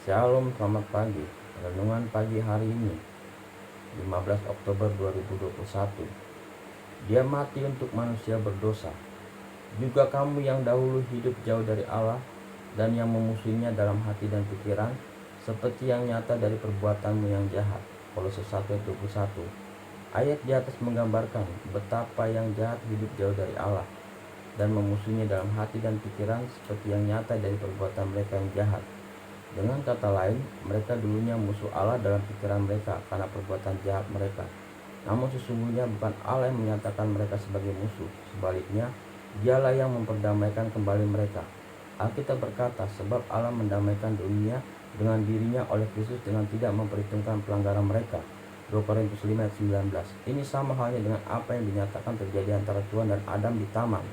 Shalom, selamat pagi. Renungan pagi hari ini, 15 Oktober 2021. Dia mati untuk manusia berdosa. Juga kamu yang dahulu hidup jauh dari Allah dan yang memusuhinya dalam hati dan pikiran, seperti yang nyata dari perbuatanmu yang jahat. Kolose 1 ayat 21. Ayat di atas menggambarkan betapa yang jahat hidup jauh dari Allah dan memusuhinya dalam hati dan pikiran, seperti yang nyata dari perbuatan mereka yang jahat. Dengan kata lain, mereka dulunya musuh Allah dalam pikiran mereka karena perbuatan jahat mereka. Namun sesungguhnya bukan Allah yang menyatakan mereka sebagai musuh. Sebaliknya, Dialah yang memperdamaikan kembali mereka. Alkitab berkata, sebab Allah mendamaikan dunia dengan dirinya oleh Kristus dengan tidak memperhitungkan pelanggaran mereka. 2 Korintus 5 ayat 19. Ini sama halnya dengan apa yang dinyatakan terjadi antara Tuhan dan Adam di taman.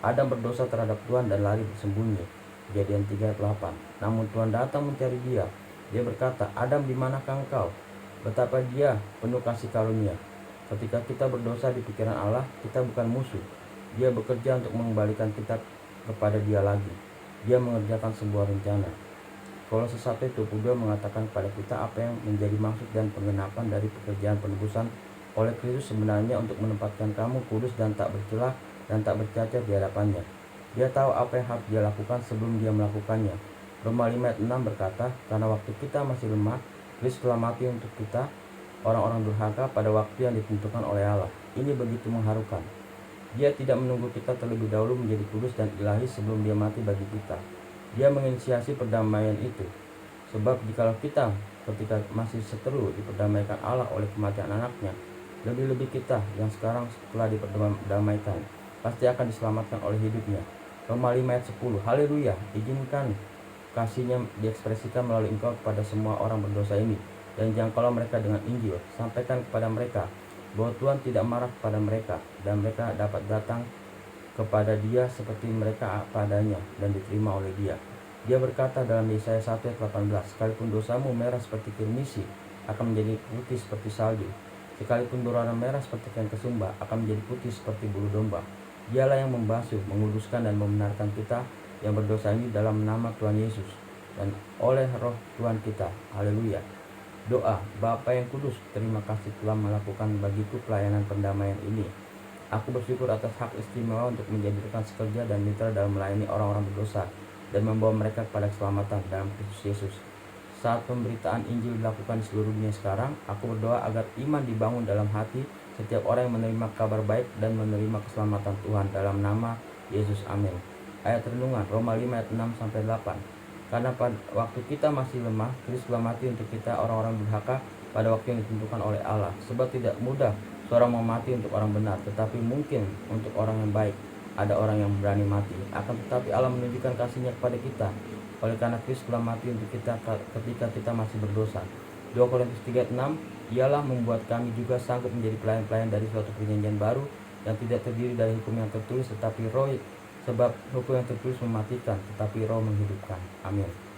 Adam berdosa terhadap Tuhan dan lari bersembunyi. Kejadian 3 ayat 8. Namun Tuhan datang mencari dia. Dia berkata, Adam, di manakah engkau? Betapa dia penuh kasih karunia. Ketika kita berdosa di pikiran Allah, kita bukan musuh. Dia bekerja untuk mengembalikan kita kepada Dia lagi. Dia mengerjakan sebuah rencana. Kolose 1 ayat 22 mengatakan kepada kita apa yang menjadi maksud dan penggenapan dari pekerjaan penebusan oleh Kristus sebenarnya untuk menempatkan kamu kudus dan tak bercelah dan tak bercacat di hadapannya. Dia tahu apa yang harus dia lakukan sebelum dia melakukannya. Roma 5 ayat 6 berkata, karena waktu kita masih lemah, Kristus telah mati untuk kita, orang-orang durhaka, pada waktu yang ditentukan oleh Allah. Ini begitu mengharukan. Dia tidak menunggu kita terlebih dahulu menjadi kudus dan ilahi sebelum dia mati bagi kita. Dia menginisiasi perdamaian itu. Sebab jikalau kita ketika masih seteru diperdamaikan Allah oleh kematian anaknya, lebih-lebih kita yang sekarang setelah diperdamaikan pasti akan diselamatkan oleh hidupnya. Roma 5 ayat 10. Haleluya. Izinkan kasihnya diekspresikan melalui engkau kepada semua orang berdosa ini, dan jangkaulah mereka dengan Injil. Sampaikan kepada mereka bahwa Tuhan tidak marah kepada mereka, dan mereka dapat datang kepada Dia seperti mereka apa adanya dan diterima oleh Dia. Dia berkata dalam Yesaya 1 ayat 18, sekalipun dosamu merah seperti kirmisi, akan menjadi putih seperti salju. Sekalipun doramu merah seperti kain kesumba, akan menjadi putih seperti bulu domba. Dialah yang membasuh, menguduskan dan membenarkan kita yang berdosa ini dalam nama Tuhan Yesus dan oleh Roh Tuhan kita. Haleluya. Doa. Bapa yang kudus, terima kasih telah melakukan bagiku pelayanan pendamaian ini. Aku bersyukur atas hak istimewa untuk menjadi rekan sekerja dan mitra dalam melayani orang-orang berdosa dan membawa mereka kepada keselamatan dalam Kristus Yesus. Saat pemberitaan Injil dilakukan di seluruh dunia sekarang, aku berdoa agar iman dibangun dalam hati setiap orang yang menerima kabar baik dan menerima keselamatan Tuhan dalam nama Yesus. Amin. Ayat renungan Roma 5 ayat 6-8. Karena pada waktu kita masih lemah, Kristus telah mati untuk kita orang-orang durhaka pada waktu yang ditentukan oleh Allah. Sebab tidak mudah seorang mau mati untuk orang benar, tetapi mungkin untuk orang yang baik. Ada orang yang berani mati. Akan tetapi Allah menunjukkan kasih-Nya kepada kita, oleh karena Kristus telah mati untuk kita ketika kita masih berdosa. 2 Korintus 3 ayat 6. Ialah membuat kami juga sanggup menjadi pelayan-pelayan dari suatu perjanjian baru yang tidak terdiri dari hukum yang tertulis tetapi roh, sebab hukum yang tertulis mematikan tetapi roh menghidupkan. Amin.